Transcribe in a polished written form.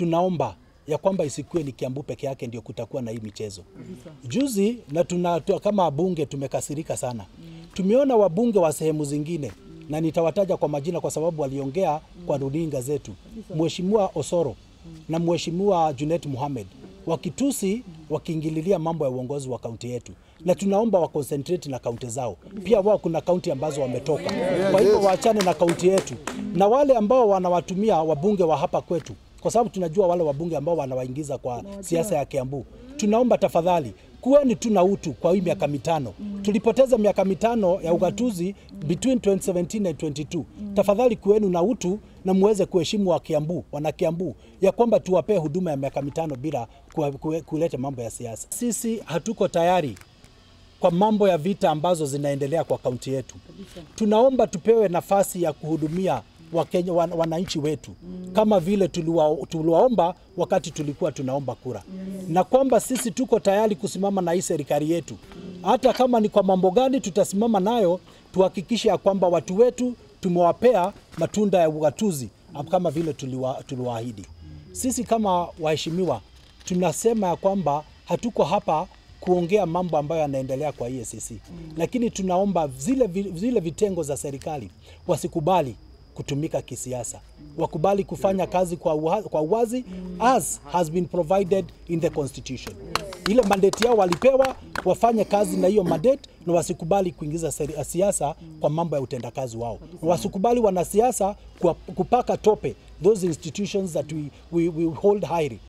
tunaomba ya kwamba isikue ni Kiambu peke yake ndio kutakuwa na hii michezo. Juzi na kama bunge tumekasirika sana. Tumeona wabunge wa sehemu zingine na nitawataja kwa majina kwa sababu waliongea kwa runinga zetu. Mheshimiwa Osoro na Mheshimiwa Junet Mohamed wakitusi wakiingililia mambo ya uongozi wa kaunti yetu, na tunaomba wa concentrate na kaunti zao. Pia wao kuna kaunti ambazo wametoka, kwa hivyo waachane na kaunti yetu, na wale ambao wanawatumia wabunge wa hapa kwetu, kwa sababu tunajua wale wabunge ambao wanawaingiza kwa siasa ya Kiambu. Tunaomba tafadhali kuweni tu na utu kwa hii miaka mitano. Tulipoteza miaka mitano ya ugatuzi between 2017 and 22. Tafadhali kuweni na utu na muweze kuheshimu wa Kiambu, wana Kiambu, ya kwamba tuwapee huduma ya miaka mitano bila kuleta mambo ya siasa. Sisi hatuko tayari kwa mambo ya vita ambazo zinaendelea kwa kaunti yetu. Tunaomba tupewe nafasi ya kuhudumia Wakenya, wananchi wetu kama vile tuliwaomba wakati tulikuwa tunaomba kura, na kwamba sisi tuko tayari kusimama na hii serikali yetu, hata kama ni kwa mambo gani tutasimama nayo, tuhakikishe ya kwamba watu wetu tumewapea matunda ya ugatuzi kama vile tuliwaahidi. Sisi kama waheshimiwa tunasema ya kwamba hatuko hapa kuongea mambo ambayo yanaendelea kwa EACC, lakini tunaomba zile vitengo za serikali wasikubali kutumika kisiasa, wakubali kufanya kazi kwa uwazi as has been provided in the constitution. Ile mandate yao walipewa, wafanye kazi na hiyo mandate, na wasikubali kuingiza siasa kwa mambo ya utendakazi wao. Wasikubali wanasiasa kupaka tope those institutions that we hold high.